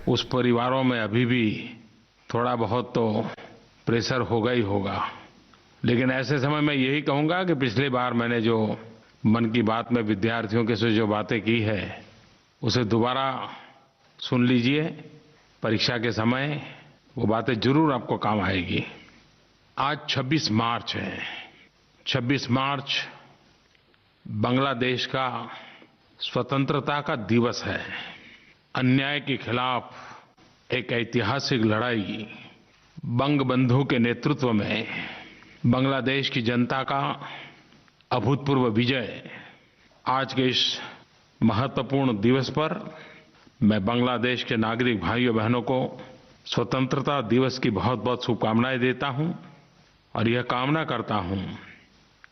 उस परिवारों में अभी भी थोड़ा बहुत तो प्रेशर होगा ही होगा। लेकिन ऐसे समय मैं यही कहूँगा कि पिछली बार मैंने जो मन की बात में विद्यार्थियों के से जो बातें की है उसे दोबारा सुन लीजिए। परीक्षा के समय वो बातें जरूर आपको काम आएगी। आज 26 मार्च है। 26 मार्च बांग्लादेश का स्वतंत्रता का दिवस है। अन्याय के खिलाफ एक ऐतिहासिक लड़ाई बंगबंधु के नेतृत्व में बांग्लादेश की जनता का अभूतपूर्व विजय। आज के इस महत्वपूर्ण दिवस पर मैं बांग्लादेश के नागरिक भाइयों बहनों को स्वतंत्रता दिवस की बहुत बहुत शुभकामनाएं देता हूं और यह कामना करता हूं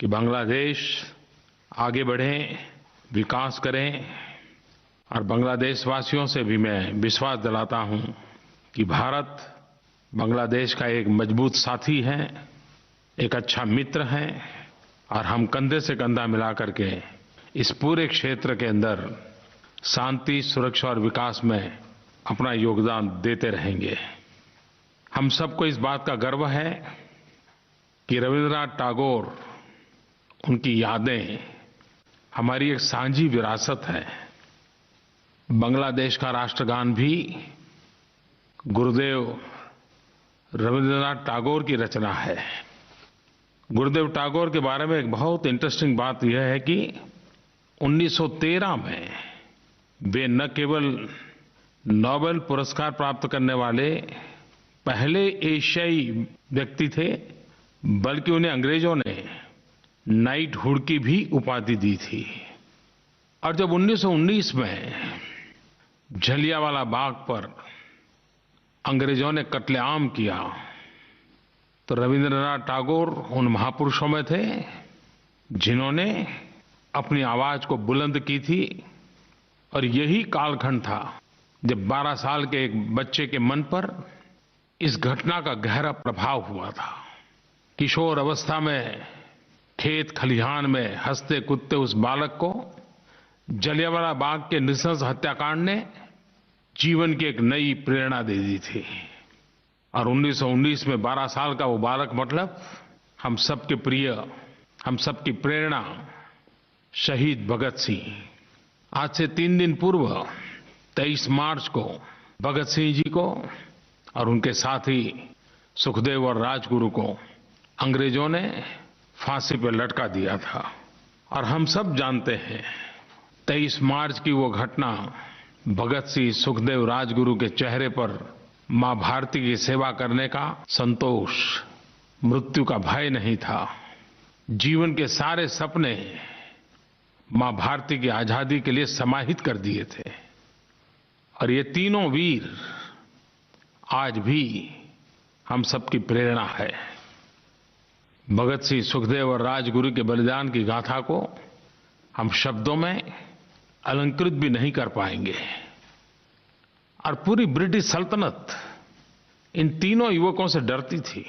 कि बांग्लादेश आगे बढ़े, विकास करें। और बांग्लादेश वासियों से भी मैं विश्वास दिलाता हूं कि भारत बांग्लादेश का एक मजबूत साथी है, एक अच्छा मित्र है और हम कंधे से कंधा मिला करके इस पूरे क्षेत्र के अंदर शांति, सुरक्षा और विकास में अपना योगदान देते रहेंगे। हम सबको इस बात का गर्व है कि रवींद्रनाथ टैगोर, उनकी यादें हमारी एक साझी विरासत है। बांग्लादेश का राष्ट्रगान भी गुरुदेव रवींद्रनाथ टैगोर की रचना है। गुरुदेव टैगोर के बारे में एक बहुत इंटरेस्टिंग बात यह है कि 1913 में वे न केवल नोबेल पुरस्कार प्राप्त करने वाले पहले एशियाई व्यक्ति थे, बल्कि उन्हें अंग्रेजों ने नाइटहुड की भी उपाधि दी थी। और जब 1919 में जलियांवाला बाग पर अंग्रेजों ने कत्लेआम किया तो रवींद्रनाथ टैगोर उन महापुरुषों में थे जिन्होंने अपनी आवाज को बुलंद की थी। और यही कालखंड था जब 12 साल के एक बच्चे के मन पर इस घटना का गहरा प्रभाव हुआ था। किशोर अवस्था में खेत खलिहान में हंसते कूदते उस बालक को जलियांवाला बाग के नृशंस हत्याकांड ने जीवन की एक नई प्रेरणा दे दी थी। और 1919 में 12 साल का वो बालक मतलब हम सबके प्रिय, हम सबकी प्रेरणा शहीद भगत सिंह। आज से 3 दिन पूर्व 23 मार्च को भगत सिंह जी को और उनके साथी सुखदेव और राजगुरु को अंग्रेजों ने फांसी पर लटका दिया था। और हम सब जानते हैं 23 मार्च की वो घटना भगत सिंह, सुखदेव, राजगुरु के चेहरे पर मां भारती की सेवा करने का संतोष, मृत्यु का भय नहीं था। जीवन के सारे सपने मां भारती की आजादी के लिए समाहित कर दिए थे। और ये तीनों वीर आज भी हम सबकी प्रेरणा है। भगत सिंह, सुखदेव और राजगुरु के बलिदान की गाथा को हम शब्दों में अलंकृत भी नहीं कर पाएंगे। और पूरी ब्रिटिश सल्तनत इन तीनों युवकों से डरती थी।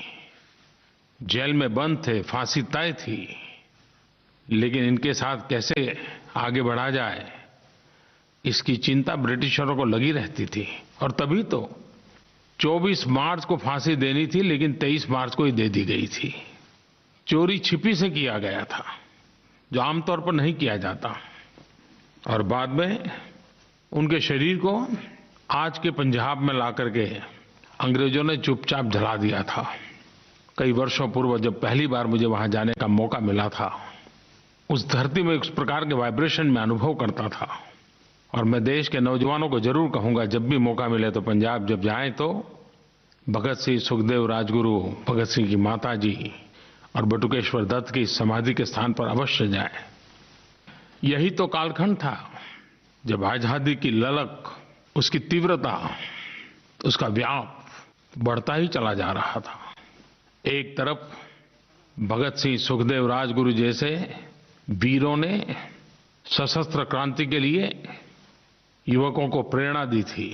जेल में बंद थे, फांसी तय थी, लेकिन इनके साथ कैसे आगे बढ़ा जाए इसकी चिंता ब्रिटिशरों को लगी रहती थी। और तभी तो 24 मार्च को फांसी देनी थी, लेकिन 23 मार्च को ही दे दी गई थी। चोरी छिपी से किया गया था, जो आमतौर पर नहीं किया जाता। और बाद में उनके शरीर को आज के पंजाब में ला करके अंग्रेजों ने चुपचाप जला दिया था। कई वर्षों पूर्व जब पहली बार मुझे वहां जाने का मौका मिला था, उस धरती में उस प्रकार के वाइब्रेशन में अनुभव करता था। और मैं देश के नौजवानों को जरूर कहूंगा, जब भी मौका मिले तो पंजाब जब जाएं तो भगत सिंह, सुखदेव, राजगुरु, भगत सिंह की माता जी और बटुकेश्वर दत्त की समाधि के स्थान पर अवश्य जाएं। यही तो कालखंड था जब आजादी की ललक, उसकी तीव्रता, उसका व्याप बढ़ता ही चला जा रहा था। एक तरफ भगत सिंह, सुखदेव, राजगुरु जैसे वीरों ने सशस्त्र क्रांति के लिए युवकों को प्रेरणा दी थी,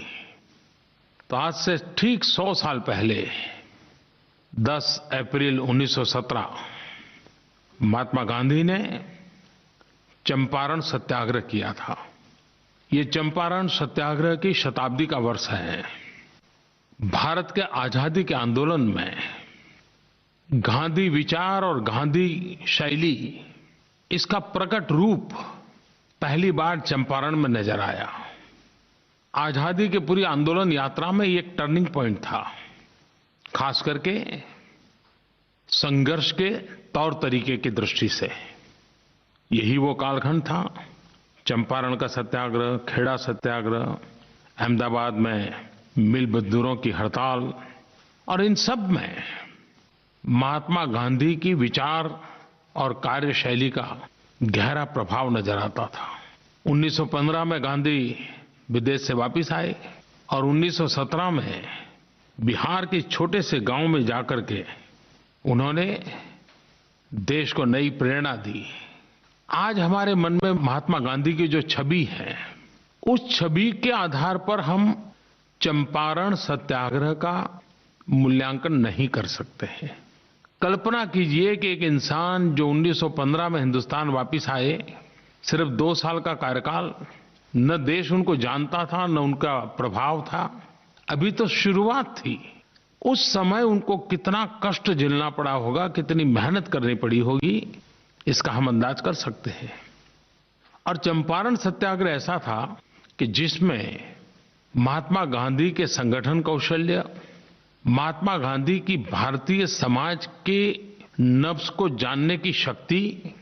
तो आज से ठीक 100 साल पहले 10 अप्रैल 1917 महात्मा गांधी ने चंपारण सत्याग्रह किया था। ये चंपारण सत्याग्रह की शताब्दी का वर्ष है। भारत के आजादी के आंदोलन में गांधी विचार और गांधी शैली, इसका प्रकट रूप पहली बार चंपारण में नजर आया। आजादी के पूरी आंदोलन यात्रा में ये एक टर्निंग पॉइंट था, खास करके संघर्ष के तौर तरीके की दृष्टि से। यही वो कालखंड था, चंपारण का सत्याग्रह, खेड़ा सत्याग्रह, अहमदाबाद में मिल मजदूरों की हड़ताल, और इन सब में महात्मा गांधी की विचार और कार्यशैली का गहरा प्रभाव नजर आता था। 1915 में गांधी विदेश से वापस आए और 1917 में बिहार के छोटे से गांव में जाकर के उन्होंने देश को नई प्रेरणा दी। आज हमारे मन में महात्मा गांधी की जो छवि है, उस छवि के आधार पर हम चंपारण सत्याग्रह का मूल्यांकन नहीं कर सकते हैं। कल्पना कीजिए कि एक इंसान जो 1915 में हिंदुस्तान वापस आए, सिर्फ 2 साल का कार्यकाल, न देश उनको जानता था न उनका प्रभाव था, अभी तो शुरुआत थी। उस समय उनको कितना कष्ट झेलना पड़ा होगा, कितनी मेहनत करनी पड़ी होगी, इसका हम अंदाज कर सकते हैं। और चंपारण सत्याग्रह ऐसा था कि जिसमें महात्मा गांधी के संगठन कौशल्य, महात्मा गांधी की भारतीय समाज के नब्ज को जानने की शक्ति,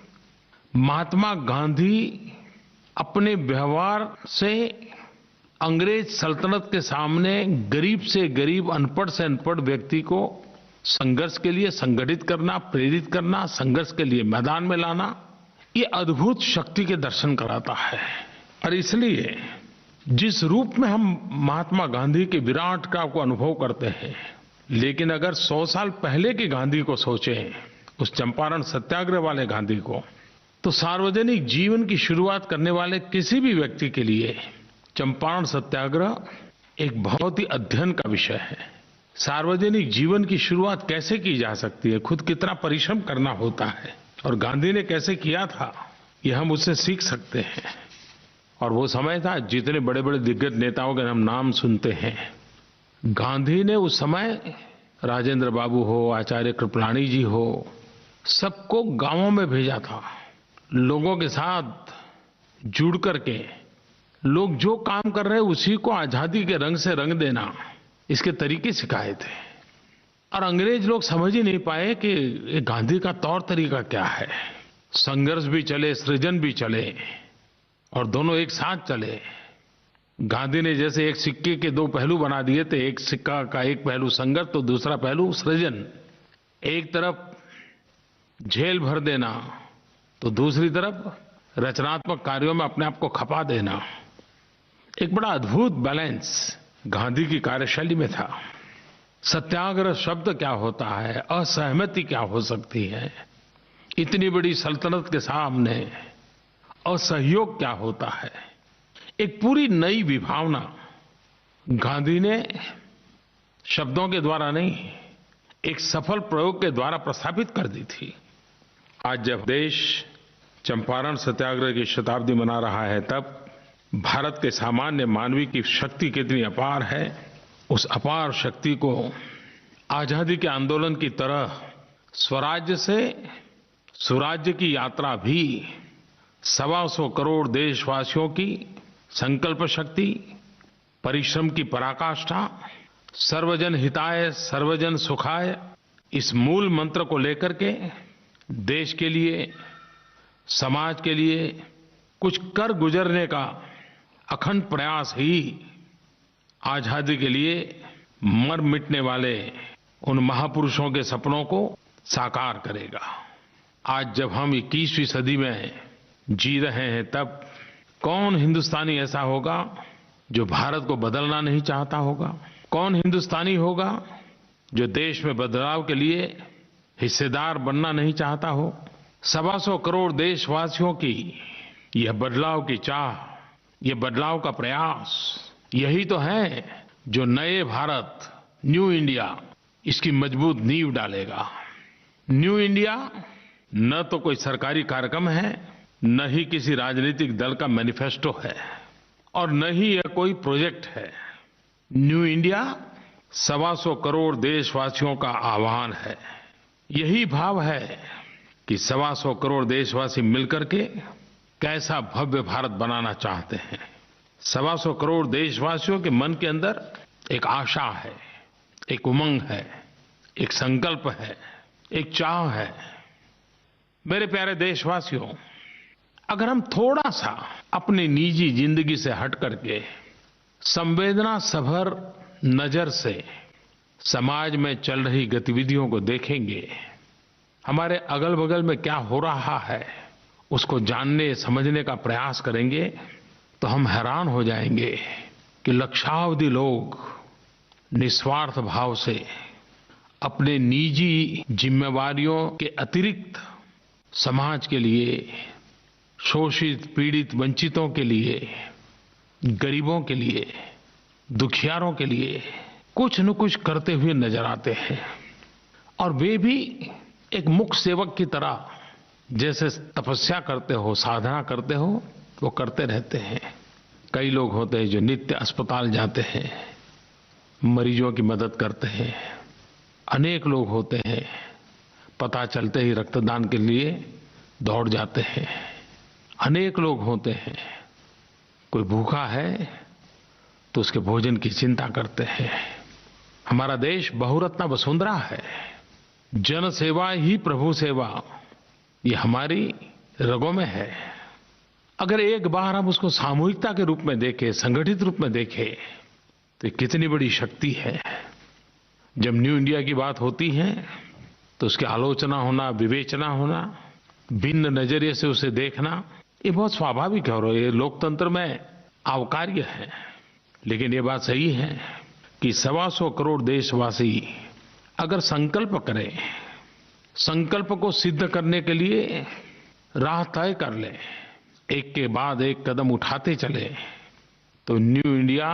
महात्मा गांधी अपने व्यवहार से अंग्रेज सल्तनत के सामने गरीब से गरीब, अनपढ़ से अनपढ़ व्यक्ति को संघर्ष के लिए संगठित करना, प्रेरित करना, संघर्ष के लिए मैदान में लाना, ये अद्भुत शक्ति के दर्शन कराता है। और इसलिए जिस रूप में हम महात्मा गांधी के विराट का को अनुभव करते हैं, लेकिन अगर 100 साल पहले के गांधी को सोचें, उस चंपारण सत्याग्रह वाले गांधी को, तो सार्वजनिक जीवन की शुरुआत करने वाले किसी भी व्यक्ति के लिए चंपारण सत्याग्रह एक बहुत ही अध्ययन का विषय है। सार्वजनिक जीवन की शुरुआत कैसे की जा सकती है, खुद कितना परिश्रम करना होता है, और गांधी ने कैसे किया था, ये हम उससे सीख सकते हैं। और वो समय था, जितने बड़े बड़े दिग्गज नेताओं के हम नाम सुनते हैं, गांधी ने उस समय राजेंद्र बाबू हो, आचार्य कृपलानी जी हो, सबको गांवों में भेजा था। लोगों के साथ जुड़ करके लोग जो काम कर रहे हैं उसी को आजादी के रंग से रंग देना, इसके तरीके सिखाए थे। और अंग्रेज लोग समझ ही नहीं पाए कि गांधी का तौर तरीका क्या है। संघर्ष भी चले, सृजन भी चले, और दोनों एक साथ चले। गांधी ने जैसे एक सिक्के के 2 पहलू बना दिए थे, एक सिक्का का एक पहलू संघर्ष तो दूसरा पहलू सृजन। एक तरफ झेल भर देना तो दूसरी तरफ रचनात्मक कार्यों में अपने आप को खपा देना। एक बड़ा अद्भुत बैलेंस गांधी की कार्यशैली में था। सत्याग्रह शब्द क्या होता है, असहमति क्या हो सकती है, इतनी बड़ी सल्तनत के सामने असहयोग क्या होता है, एक पूरी नई विभावना गांधी ने शब्दों के द्वारा नहीं, एक सफल प्रयोग के द्वारा प्रस्थापित कर दी थी। आज जब देश चंपारण सत्याग्रह की शताब्दी मना रहा है, तब भारत के सामान्य मानवी की शक्ति कितनी अपार है, उस अपार शक्ति को आजादी के आंदोलन की तरह स्वराज्य से सुराज्य की यात्रा भी 125 करोड़ देशवासियों की संकल्प शक्ति, परिश्रम की पराकाष्ठा, सर्वजन हिताय सर्वजन सुखाय, इस मूल मंत्र को लेकर के देश के लिए, समाज के लिए कुछ कर गुजरने का अखंड प्रयास ही आजादी के लिए मर मिटने वाले उन महापुरुषों के सपनों को साकार करेगा। आज जब हम 21वीं सदी में जी रहे हैं, तब कौन हिंदुस्तानी ऐसा होगा जो भारत को बदलना नहीं चाहता होगा? कौन हिंदुस्तानी होगा जो देश में बदलाव के लिए हिस्सेदार बनना नहीं चाहता हो? 125 करोड़ देशवासियों की यह बदलाव की चाह, यह बदलाव का प्रयास, यही तो है जो नए भारत, न्यू इंडिया, इसकी मजबूत नींव डालेगा। न्यू इंडिया न तो कोई सरकारी कार्यक्रम है, न ही किसी राजनीतिक दल का मैनिफेस्टो है। और न ही यह कोई प्रोजेक्ट है। न्यू इंडिया 125 करोड़ देशवासियों का आह्वान है। यही भाव है कि 125 करोड़ देशवासी मिलकर के कैसा भव्य भारत बनाना चाहते हैं। 125 करोड़ देशवासियों के मन के अंदर एक आशा है, एक उमंग है, एक संकल्प है, एक चाह है। मेरे प्यारे देशवासियों, अगर हम थोड़ा सा अपनी निजी जिंदगी से हट करके संवेदना सभर नजर से समाज में चल रही गतिविधियों को देखेंगे, हमारे अगल बगल में क्या हो रहा है उसको जानने समझने का प्रयास करेंगे, तो हम हैरान हो जाएंगे कि लक्षावधि लोग निस्वार्थ भाव से अपने निजी जिम्मेवारियों के अतिरिक्त समाज के लिए, शोषित पीड़ित वंचितों के लिए, गरीबों के लिए, दुखियारों के लिए कुछ न कुछ करते हुए नजर आते हैं। और वे भी एक मुख सेवक की तरह, जैसे तपस्या करते हो, साधना करते हो, वो करते रहते हैं। कई लोग होते हैं जो नित्य अस्पताल जाते हैं, मरीजों की मदद करते हैं। अनेक लोग होते हैं पता चलते ही रक्तदान के लिए दौड़ जाते हैं। अनेक लोग होते हैं कोई भूखा है तो उसके भोजन की चिंता करते हैं। हमारा देश बहुरत्ना वसुंधरा है। जन सेवा ही प्रभु सेवा, ये हमारी रगों में है। अगर एक बार हम उसको सामूहिकता के रूप में देखें, संगठित रूप में देखें, तो ये कितनी बड़ी शक्ति है। जब न्यू इंडिया की बात होती है तो उसकी आलोचना होना, विवेचना होना, भिन्न नजरिए से उसे देखना, ये बहुत स्वाभाविक है और ये लोकतंत्र में आवकार्य है। लेकिन ये बात सही है कि 125 करोड़ देशवासी अगर संकल्प करें, संकल्प को सिद्ध करने के लिए राह तय कर लें, एक के बाद एक कदम उठाते चले, तो न्यू इंडिया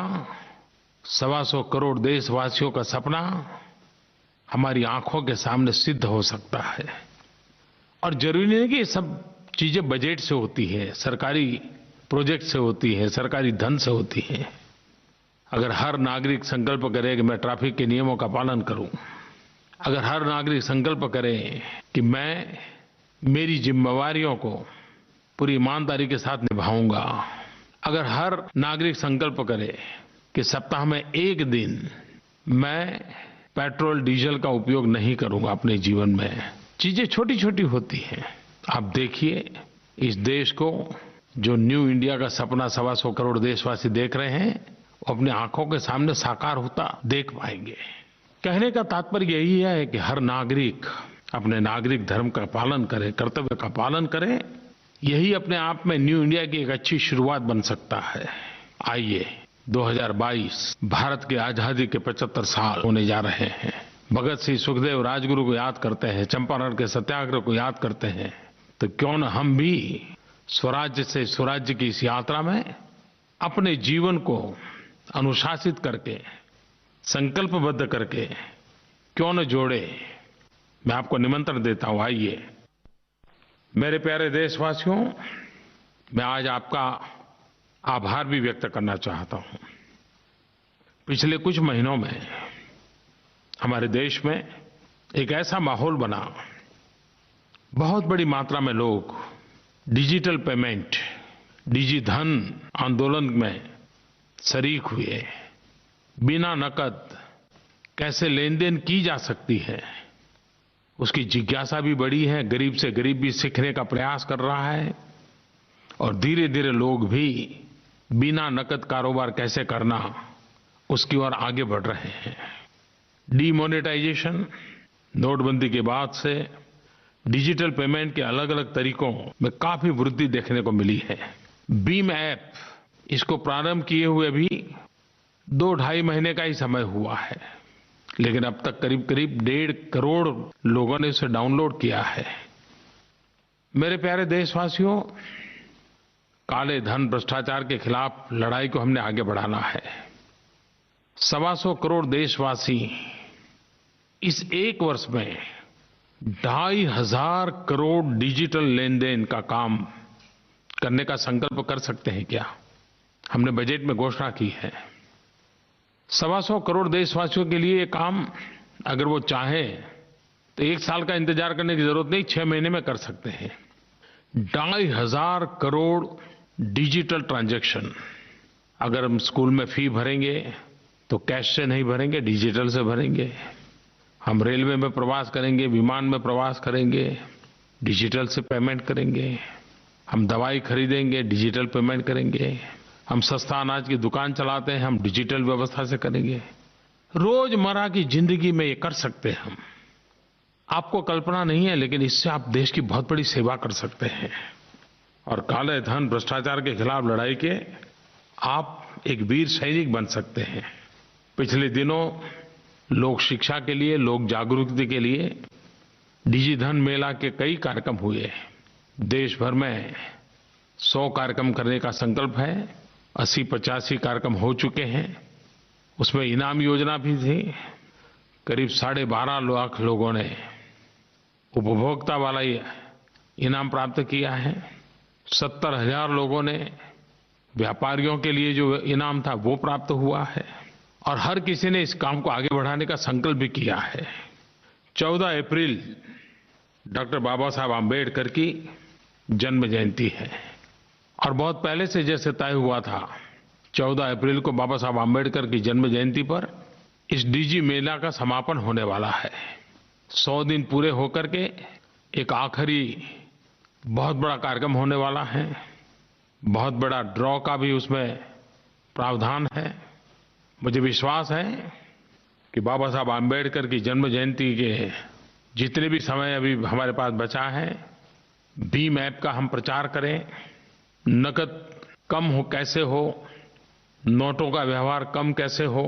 125 करोड़ देशवासियों का सपना हमारी आंखों के सामने सिद्ध हो सकता है। और जरूरी नहीं कि ये सब चीजें बजट से होती है, सरकारी प्रोजेक्ट से होती है, सरकारी धन से होती है। अगर हर नागरिक संकल्प करे कि मैं ट्रैफिक के नियमों का पालन करूं, अगर हर नागरिक संकल्प करे कि मैं मेरी जिम्मेवारियों को पूरी ईमानदारी के साथ निभाऊंगा, अगर हर नागरिक संकल्प करे कि सप्ताह में एक दिन मैं पेट्रोल डीजल का उपयोग नहीं करूंगा अपने जीवन में। चीजें छोटी छोटी होती हैं। आप देखिए इस देश को जो न्यू इंडिया का सपना 125 करोड़ देशवासी देख रहे हैं, वो अपनी आंखों के सामने साकार होता देख पाएंगे। कहने का तात्पर्य यही है कि हर नागरिक अपने नागरिक धर्म का पालन करे, कर्तव्य का पालन करे। यही अपने आप में न्यू इंडिया की एक अच्छी शुरुआत बन सकता है। आइए 2022 भारत की आजादी के 75 साल होने जा रहे हैं। भगत सिंह, सुखदेव, राजगुरु को याद करते हैं, चंपारण के सत्याग्रह को याद करते हैं, तो क्यों न हम भी स्वराज्य से सुराज्य की इस यात्रा में अपने जीवन को अनुशासित करके, संकल्पबद्ध करके क्यों न जोड़े। मैं आपको निमंत्रण देता हूं, आइए। मेरे प्यारे देशवासियों, मैं आज आपका आभार भी व्यक्त करना चाहता हूं। पिछले कुछ महीनों में हमारे देश में एक ऐसा माहौल बना, बहुत बड़ी मात्रा में लोग डिजिटल पेमेंट, डिजिधन आंदोलन में शरीक हुए। बिना नकद कैसे लेन देन की जा सकती है, उसकी जिज्ञासा भी बढ़ी है। गरीब से गरीब भी सीखने का प्रयास कर रहा है और धीरे धीरे लोग भी बिना नकद कारोबार कैसे करना, उसकी ओर आगे बढ़ रहे हैं। डीमोनेटाइजेशन, नोटबंदी के बाद से डिजिटल पेमेंट के अलग अलग तरीकों में काफी वृद्धि देखने को मिली है। बीम ऐप, इसको प्रारंभ किए हुए भी 2-2.5 महीने का ही समय हुआ है, लेकिन अब तक करीब करीब 1.5 करोड़ लोगों ने इसे डाउनलोड किया है। मेरे प्यारे देशवासियों, काले धन, भ्रष्टाचार के खिलाफ लड़ाई को हमने आगे बढ़ाना है। 125 करोड़ देशवासी इस एक वर्ष में 2,500 करोड़ डिजिटल लेन देन का काम करने का संकल्प कर सकते हैं क्या? हमने बजट में घोषणा की है। 125 करोड़ देशवासियों के लिए ये काम अगर वो चाहें तो 1 साल का इंतजार करने की जरूरत नहीं, 6 महीने में कर सकते हैं। 2,500 करोड़ डिजिटल ट्रांजैक्शन। अगर हम स्कूल में फी भरेंगे तो कैश से नहीं भरेंगे, डिजिटल से भरेंगे। हम रेलवे में प्रवास करेंगे, विमान में प्रवास करेंगे, डिजिटल से पेमेंट करेंगे। हम दवाई खरीदेंगे, डिजिटल पेमेंट करेंगे। हम सस्ता अनाज की दुकान चलाते हैं, हम डिजिटल व्यवस्था से करेंगे। रोजमर्रा की जिंदगी में ये कर सकते हैं हम। आपको कल्पना नहीं है, लेकिन इससे आप देश की बहुत बड़ी सेवा कर सकते हैं। और काले धन भ्रष्टाचार के खिलाफ लड़ाई के आप एक वीर सैनिक बन सकते हैं। पिछले दिनों लोक शिक्षा के लिए, लोक जागरूकता के लिए डिजिधन मेला के कई कार्यक्रम हुए। देश भर में 100 कार्यक्रम करने का संकल्प है। 80-85 कार्यक्रम हो चुके हैं। उसमें इनाम योजना भी थी। करीब 12.5 लाख लोगों ने उपभोक्ता वाला इनाम प्राप्त किया है। 70,000 लोगों ने व्यापारियों के लिए जो इनाम था वो प्राप्त हुआ है। और हर किसी ने इस काम को आगे बढ़ाने का संकल्प भी किया है। 14 अप्रैल डॉक्टर बाबा साहब आम्बेडकर की जन्म जयंती है। और बहुत पहले से जैसे तय हुआ था, 14 अप्रैल को बाबा साहब आम्बेडकर की जन्म जयंती पर इस डिजी मेला का समापन होने वाला है। 100 दिन पूरे होकर के एक आखिरी बहुत बड़ा कार्यक्रम होने वाला है। बहुत बड़ा ड्रॉ का भी उसमें प्रावधान है। मुझे विश्वास है कि बाबा साहब आम्बेडकर की जन्म जयंती के जितने भी समय अभी हमारे पास बचा है, भीम ऐप का हम प्रचार करें। नकद कम हो कैसे हो, नोटों का व्यवहार कम कैसे हो,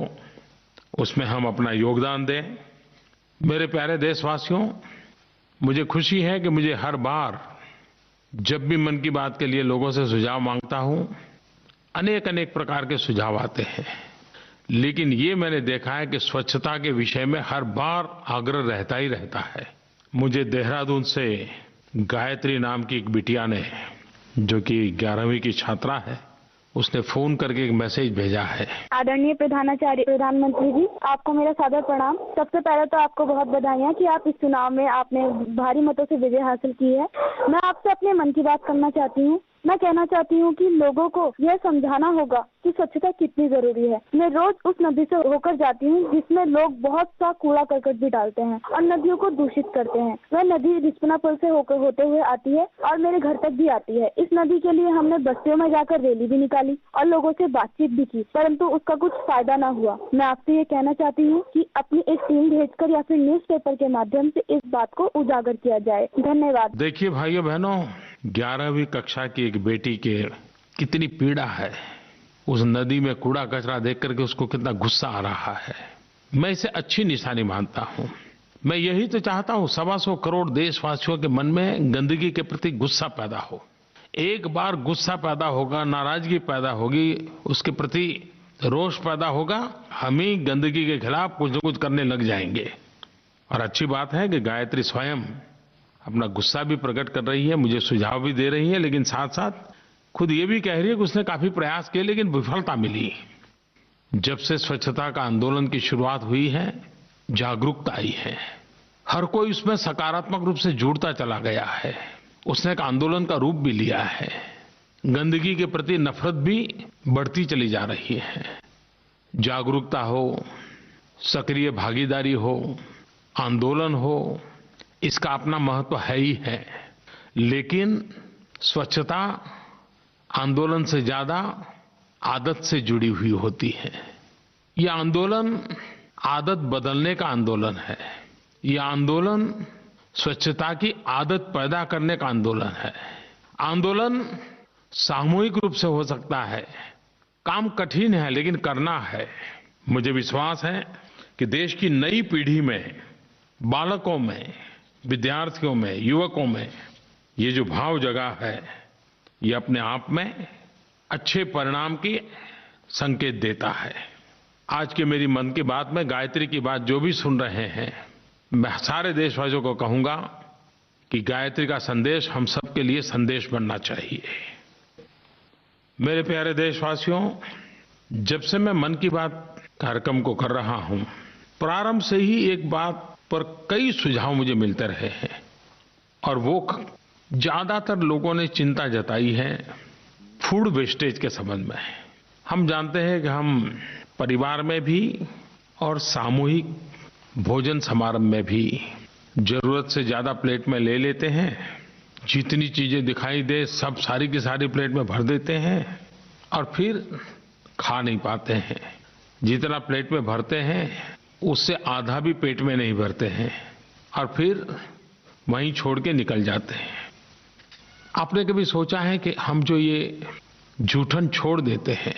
उसमें हम अपना योगदान दें। मेरे प्यारे देशवासियों, मुझे खुशी है कि मुझे हर बार जब भी मन की बात के लिए लोगों से सुझाव मांगता हूं, अनेक अनेक प्रकार के सुझाव आते हैं। लेकिन ये मैंने देखा है कि स्वच्छता के विषय में हर बार आग्रह रहता ही रहता है। मुझे देहरादून से गायत्री नाम की एक बिटिया ने, जो कि 11वीं की छात्रा है, उसने फोन करके एक मैसेज भेजा है। आदरणीय प्रधानाचार्य प्रधानमंत्री जी, आपको मेरा सादर प्रणाम। सबसे पहले तो आपको बहुत बधाइयाँ कि आप इस चुनाव में आपने भारी मतों से विजय हासिल की है। मैं आपसे अपने मन की बात करना चाहती हूँ। मैं कहना चाहती हूँ कि लोगों को यह समझाना होगा कि स्वच्छता कितनी जरूरी है। मैं रोज उस नदी से होकर जाती हूँ जिसमें लोग बहुत सा कूड़ा करकट भी डालते हैं और नदियों को दूषित करते हैं। वह नदी रिस्पना पुल से होते हुए आती है और मेरे घर तक भी आती है। इस नदी के लिए हमने बस्तियों में जाकर रैली भी निकाली और लोगों से बातचीत भी की, परंतु उसका कुछ फायदा न हुआ। मैं आपसे ये कहना चाहती हूँ कि अपनी एक टीम भेजकर या फिर न्यूज़पेपर के माध्यम से इस बात को उजागर किया जाए। धन्यवाद। देखिए भाइयों बहनों, 11वीं कक्षा की एक बेटी के कितनी पीड़ा है। उस नदी में कूड़ा कचरा देख करके उसको कितना गुस्सा आ रहा है। मैं इसे अच्छी निशानी मानता हूँ। मैं यही तो चाहता हूँ, 125 करोड़ देशवासियों के मन में गंदगी के प्रति गुस्सा पैदा हो। एक बार गुस्सा पैदा होगा, नाराजगी पैदा होगी, उसके प्रति रोष पैदा होगा, हम ही गंदगी के खिलाफ कुछ न कुछ करने लग जाएंगे। और अच्छी बात है कि गायत्री स्वयं अपना गुस्सा भी प्रकट कर रही है, मुझे सुझाव भी दे रही है, लेकिन साथ साथ खुद ये भी कह रही है कि उसने काफी प्रयास किए लेकिन विफलता मिली। जब से स्वच्छता का आंदोलन की शुरुआत हुई है, जागरूकता आई है। हर कोई उसमें सकारात्मक रूप से जुड़ता चला गया है। उसने एक आंदोलन का रूप भी लिया है। गंदगी के प्रति नफरत भी बढ़ती चली जा रही है। जागरूकता हो, सक्रिय भागीदारी हो, आंदोलन हो, इसका अपना महत्व है ही है। लेकिन स्वच्छता आंदोलन से ज्यादा आदत से जुड़ी हुई होती है। यह आंदोलन आदत बदलने का आंदोलन है। यह आंदोलन स्वच्छता की आदत पैदा करने का आंदोलन है। आंदोलन सामूहिक रूप से हो सकता है। काम कठिन है लेकिन करना है। मुझे विश्वास है कि देश की नई पीढ़ी में, बालकों में, विद्यार्थियों में, युवकों में ये जो भाव जगा है, ये अपने आप में अच्छे परिणाम की संकेत देता है। आज के मेरी मन की बात में गायत्री की बात जो भी सुन रहे हैं, मैं सारे देशवासियों को कहूंगा कि गायत्री का संदेश हम सबके लिए संदेश बनना चाहिए। मेरे प्यारे देशवासियों, जब से मैं मन की बात कार्यक्रम को कर रहा हूं, प्रारंभ से ही एक बात पर कई सुझाव मुझे मिलते रहे हैं और वो ज्यादातर लोगों ने चिंता जताई है फूड वेस्टेज के संबंध में। हम जानते हैं कि हम परिवार में भी और सामूहिक भोजन समारोह में भी जरूरत से ज्यादा प्लेट में ले लेते हैं। जितनी चीजें दिखाई दे सब सारी की सारी प्लेट में भर देते हैं और फिर खा नहीं पाते हैं। जितना प्लेट में भरते हैं उससे आधा भी पेट में नहीं भरते हैं और फिर वहीं छोड़ के निकल जाते हैं। आपने कभी सोचा है कि हम जो ये जूठन छोड़ देते हैं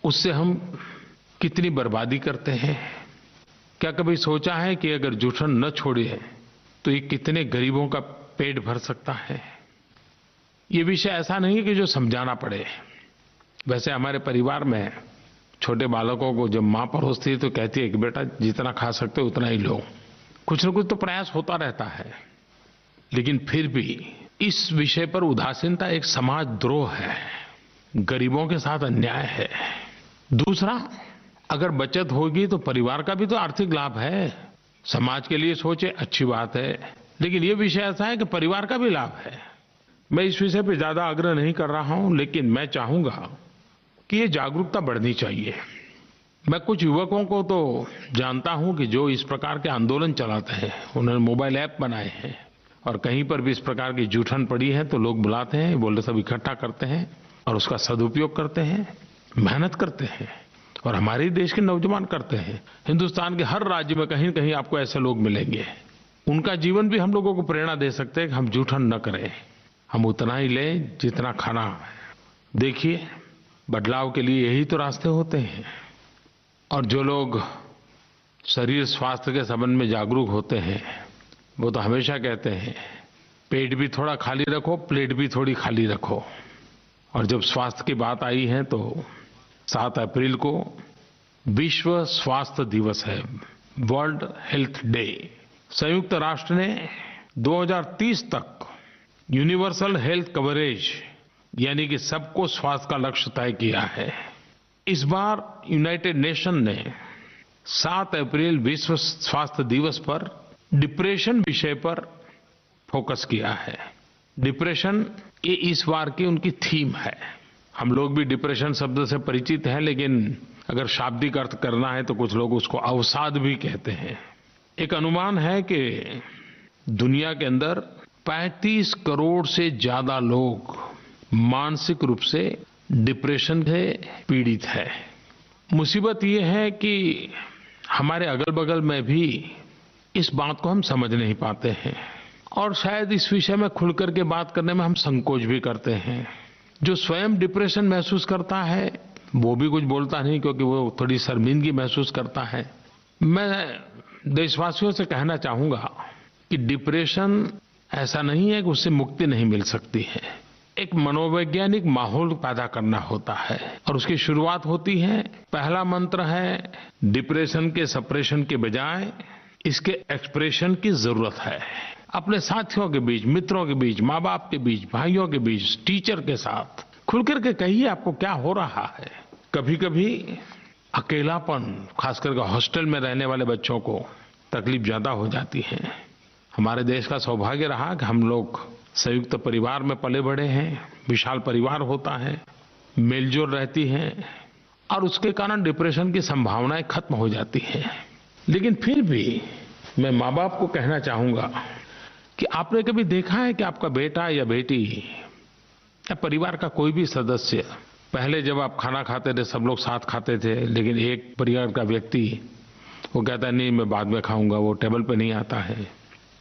उससे हम कितनी बर्बादी करते हैं? क्या कभी सोचा है कि अगर जूठन न छोड़े तो ये कितने गरीबों का पेट भर सकता है? ये विषय ऐसा नहीं है कि जो समझाना पड़े। वैसे हमारे परिवार में छोटे बालकों को जब मां परोसती है तो कहती है कि बेटा जितना खा सकते हो उतना ही लो। कुछ न कुछ तो प्रयास होता रहता है, लेकिन फिर भी इस विषय पर उदासीनता एक समाज द्रोह है, गरीबों के साथ अन्याय है। दूसरा, अगर बचत होगी तो परिवार का भी तो आर्थिक लाभ है। समाज के लिए सोचे अच्छी बात है, लेकिन ये विषय ऐसा है कि परिवार का भी लाभ है। मैं इस विषय पर ज्यादा आग्रह नहीं कर रहा हूं, लेकिन मैं चाहूंगा कि ये जागरूकता बढ़नी चाहिए। मैं कुछ युवकों को तो जानता हूं कि जो इस प्रकार के आंदोलन चलाते हैं, उन्होंने मोबाइल ऐप बनाए हैं और कहीं पर भी इस प्रकार की जूठन पड़ी है तो लोग बुलाते हैं, बोलते सब इकट्ठा करते हैं और उसका सदुपयोग करते हैं, मेहनत करते हैं और हमारे देश के नौजवान करते हैं। हिंदुस्तान के हर राज्य में कहीं न कहीं आपको ऐसे लोग मिलेंगे। उनका जीवन भी हम लोगों को प्रेरणा दे सकते हैं कि हम जूठन न करें, हम उतना ही लें जितना खाना है। देखिए, बदलाव के लिए यही तो रास्ते होते हैं। और जो लोग शरीर स्वास्थ्य के संबंध में जागरूक होते हैं वो तो हमेशा कहते हैं पेट भी थोड़ा खाली रखो, प्लेट भी थोड़ी खाली रखो। और जब स्वास्थ्य की बात आई है तो 7 अप्रैल को विश्व स्वास्थ्य दिवस है, वर्ल्ड हेल्थ डे। संयुक्त राष्ट्र ने 2030 तक यूनिवर्सल हेल्थ कवरेज यानी कि सबको स्वास्थ्य का लक्ष्य तय किया है। इस बार यूनाइटेड नेशन ने 7 अप्रैल विश्व स्वास्थ्य दिवस पर डिप्रेशन विषय पर फोकस किया है। डिप्रेशन ये इस बार की उनकी थीम है। हम लोग भी डिप्रेशन शब्द से परिचित हैं, लेकिन अगर शाब्दिक अर्थ करना है तो कुछ लोग उसको अवसाद भी कहते हैं। एक अनुमान है कि दुनिया के अंदर 35 करोड़ से ज्यादा लोग मानसिक रूप से डिप्रेशन से पीड़ित है। मुसीबत ये है कि हमारे अगल बगल में भी इस बात को हम समझ नहीं पाते हैं और शायद इस विषय में खुल करके बात करने में हम संकोच भी करते हैं। जो स्वयं डिप्रेशन महसूस करता है वो भी कुछ बोलता नहीं, क्योंकि वो थोड़ी शर्मिंदगी महसूस करता है। मैं देशवासियों से कहना चाहूंगा कि डिप्रेशन ऐसा नहीं है कि उससे मुक्ति नहीं मिल सकती है। एक मनोवैज्ञानिक माहौल पैदा करना होता है और उसकी शुरुआत होती है, पहला मंत्र है डिप्रेशन के सप्रेशन के बजाय इसके एक्सप्रेशन की जरूरत है। अपने साथियों के बीच, मित्रों के बीच, माँ बाप के बीच, भाइयों के बीच, टीचर के साथ खुल करके कहिए आपको क्या हो रहा है। कभी कभी अकेलापन, खास करके हॉस्टल में रहने वाले बच्चों को तकलीफ ज्यादा हो जाती है। हमारे देश का सौभाग्य रहा कि हम लोग संयुक्त परिवार में पले बढ़े हैं, विशाल परिवार होता है, मेलजोल रहती है और उसके कारण डिप्रेशन की संभावनाएं खत्म हो जाती हैं। लेकिन फिर भी मैं माँ बाप को कहना चाहूंगा कि आपने कभी देखा है कि आपका बेटा या बेटी या परिवार का कोई भी सदस्य, पहले जब आप खाना खाते थे सब लोग साथ खाते थे, लेकिन एक परिवार का व्यक्ति वो कहता है नहीं मैं बाद में खाऊंगा, वो टेबल पे नहीं आता है।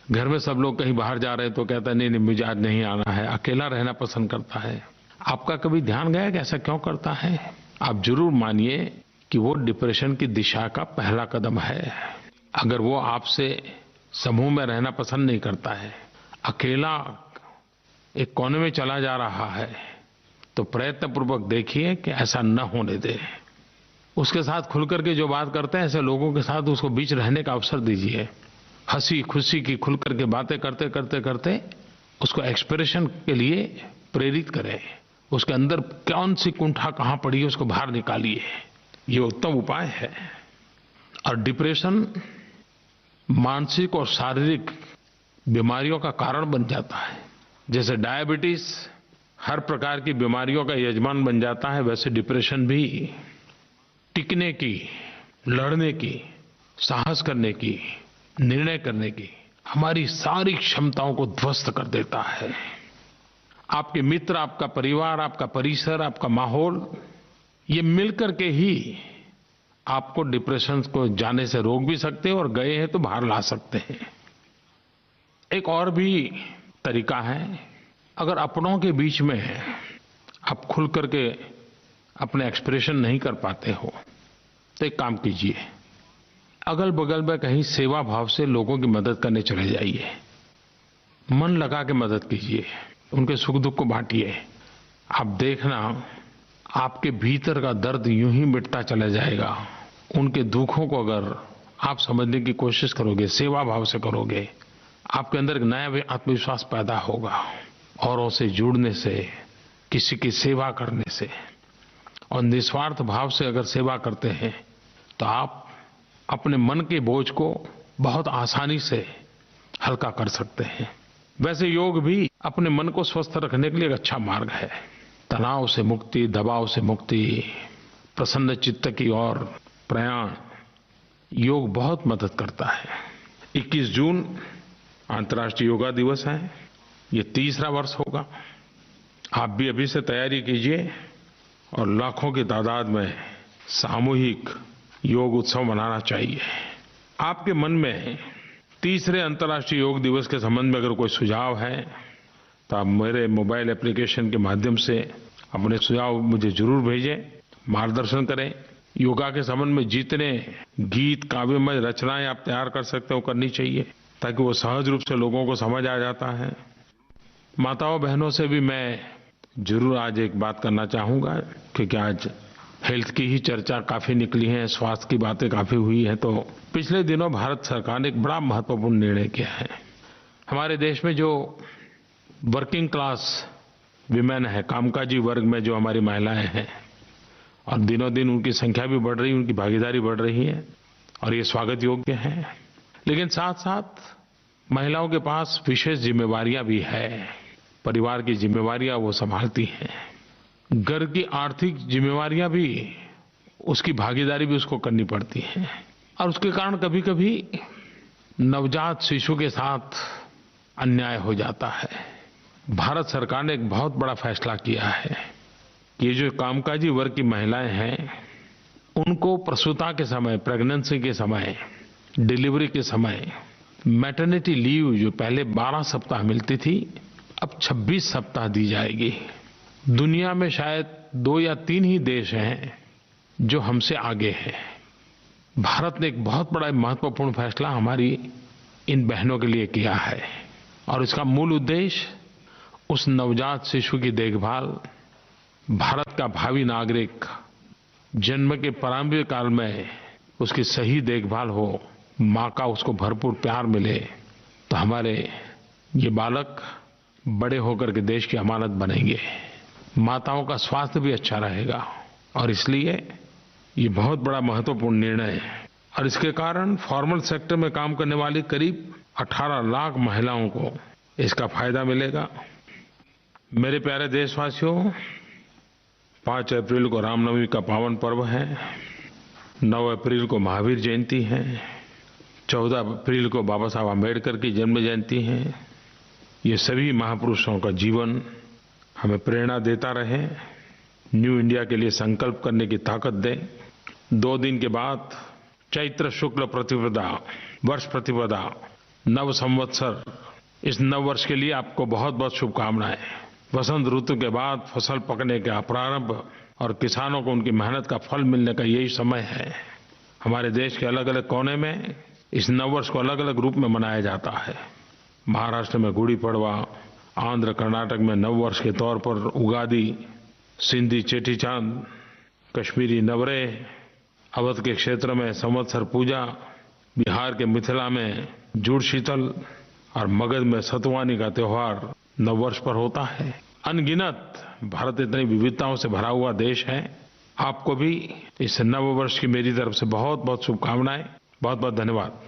घर में सब लोग कहीं बाहर जा रहे हैं तो कहता है नहीं मुझे आज नहीं आना है, अकेला रहना पसंद करता है। आपका कभी ध्यान गया कि ऐसा क्यों करता है? आप जरूर मानिए कि वो डिप्रेशन की दिशा का पहला कदम है। अगर वो आपसे समूह में रहना पसंद नहीं करता है, अकेला एक कोने में चला जा रहा है, तो प्रयत्नपूर्वक देखिए कि ऐसा न होने दे। उसके साथ खुल करके जो बात करते हैं ऐसे लोगों के साथ उसको बीच रहने का अवसर दीजिए। हंसी खुशी की खुल करके बातें करते करते करते उसको एक्सप्रेशन के लिए प्रेरित करें। उसके अंदर कौन सी कुंठा कहाँ पड़ी है उसको बाहर निकालिए, ये उत्तम उपाय है। और डिप्रेशन मानसिक और शारीरिक बीमारियों का कारण बन जाता है। जैसे डायबिटीज हर प्रकार की बीमारियों का यजमान बन जाता है, वैसे डिप्रेशन भी टिकने की, लड़ने की, साहस करने की, निर्णय करने की हमारी सारी क्षमताओं को ध्वस्त कर देता है। आपके मित्र, आपका परिवार, आपका परिसर, आपका माहौल, ये मिलकर के ही आपको डिप्रेशन को जाने से रोक भी सकते हैं और गए हैं तो बाहर ला सकते हैं। एक और भी तरीका है, अगर अपनों के बीच में आप खुल करके अपने एक्सप्रेशन नहीं कर पाते हो तो एक काम कीजिए, अगल बगल में कहीं सेवा भाव से लोगों की मदद करने चले जाइए। मन लगा के मदद कीजिए, उनके सुख दुख को बांटिए। आप देखना आपके भीतर का दर्द यूं ही मिटता चला जाएगा। उनके दुखों को अगर आप समझने की कोशिश करोगे, सेवा भाव से करोगे, आपके अंदर एक नया आत्मविश्वास पैदा होगा। औरों से जुड़ने से, किसी की सेवा करने से और निस्वार्थ भाव से अगर सेवा करते हैं तो आप अपने मन के बोझ को बहुत आसानी से हल्का कर सकते हैं। वैसे योग भी अपने मन को स्वस्थ रखने के लिए एक अच्छा मार्ग है। तनाव से मुक्ति, दबाव से मुक्ति, प्रसन्न चित्त की ओर प्रयाण, योग बहुत मदद करता है। 21 जून अंतर्राष्ट्रीय योगा दिवस है। ये 3रा वर्ष होगा। आप भी अभी से तैयारी कीजिए और लाखों की तादाद में सामूहिक योग उत्सव मनाना चाहिए। आपके मन में 3रे अंतर्राष्ट्रीय योग दिवस के संबंध में अगर कोई सुझाव है तो आप मेरे मोबाइल एप्लीकेशन के माध्यम से अपने सुझाव मुझे जरूर भेजें, मार्गदर्शन करें। योगा के संबंध में जितने गीत, काव्यमय रचनाएं आप तैयार कर सकते हो करनी चाहिए, ताकि वो सहज रूप से लोगों को समझ आ जाता है। माताओं बहनों से भी मैं जरूर आज एक बात करना चाहूँगा, क्योंकि आज हेल्थ की ही चर्चा काफ़ी निकली है, स्वास्थ्य की बातें काफ़ी हुई हैं। तो पिछले दिनों भारत सरकार ने एक बड़ा महत्वपूर्ण निर्णय किया है। हमारे देश में जो वर्किंग क्लास विमेन है, कामकाजी वर्ग में जो हमारी महिलाएं हैं, और दिनों दिन उनकी संख्या भी बढ़ रही है, उनकी भागीदारी बढ़ रही है और ये स्वागत योग्य है। लेकिन साथ साथ महिलाओं के पास विशेष जिम्मेवारियां भी है। परिवार की जिम्मेवारियां वो संभालती हैं, घर की आर्थिक जिम्मेवारियां भी, उसकी भागीदारी भी उसको करनी पड़ती है। और उसके कारण कभी कभी नवजात शिशु के साथ अन्याय हो जाता है। भारत सरकार ने एक बहुत बड़ा फैसला किया है कि ये जो कामकाजी वर्ग की महिलाएं हैं, उनको प्रसूता के समय, प्रेगनेंसी के समय, डिलीवरी के समय मैटरनिटी लीव जो पहले 12 सप्ताह मिलती थी, अब 26 सप्ताह दी जाएगी। दुनिया में शायद 2 या 3 ही देश हैं जो हमसे आगे हैं। भारत ने एक बहुत बड़ा महत्वपूर्ण फैसला हमारी इन बहनों के लिए किया है और इसका मूल उद्देश्य उस नवजात शिशु की देखभाल, भारत का भावी नागरिक, जन्म के प्रारंभिक काल में उसकी सही देखभाल हो, माँ का उसको भरपूर प्यार मिले, तो हमारे ये बालक बड़े होकर के देश की अमानत बनेंगे। माताओं का स्वास्थ्य भी अच्छा रहेगा और इसलिए ये बहुत बड़ा महत्वपूर्ण निर्णय है। और इसके कारण फॉर्मल सेक्टर में काम करने वाली करीब 18 लाख महिलाओं को इसका फायदा मिलेगा। मेरे प्यारे देशवासियों, 5 अप्रैल को रामनवमी का पावन पर्व है, 9 अप्रैल को महावीर जयंती है, 14 अप्रैल को बाबा साहब आम्बेडकर की जन्म जयंती है। ये सभी महापुरुषों का जीवन हमें प्रेरणा देता रहे, न्यू इंडिया के लिए संकल्प करने की ताकत दे। 2 दिन के बाद चैत्र शुक्ल प्रतिपदा, वर्ष प्रतिपदा, नव संवत्सर, इस नव वर्ष के लिए आपको बहुत बहुत शुभकामनाएं। वसंत ऋतु के बाद फसल पकने का प्रारंभ और किसानों को उनकी मेहनत का फल मिलने का यही समय है। हमारे देश के अलग अलग कोने में इस नव वर्ष को अलग अलग रूप में मनाया जाता है। महाराष्ट्र में गुड़ी पड़वा, आंध्र कर्नाटक में नव वर्ष के तौर पर उगादी, सिंधी चेटीचांद, कश्मीरी नवरेह, अवध के क्षेत्र में संवत्सर पूजा, बिहार के मिथिला में जुड़ शीतल और मगध में सतुवानी का त्योहार नव वर्ष पर होता है। अनगिनत भारत इतनी विविधताओं से भरा हुआ देश है। आपको भी इस नव वर्ष की मेरी तरफ से बहुत बहुत शुभकामनाएं। बहुत बहुत धन्यवाद।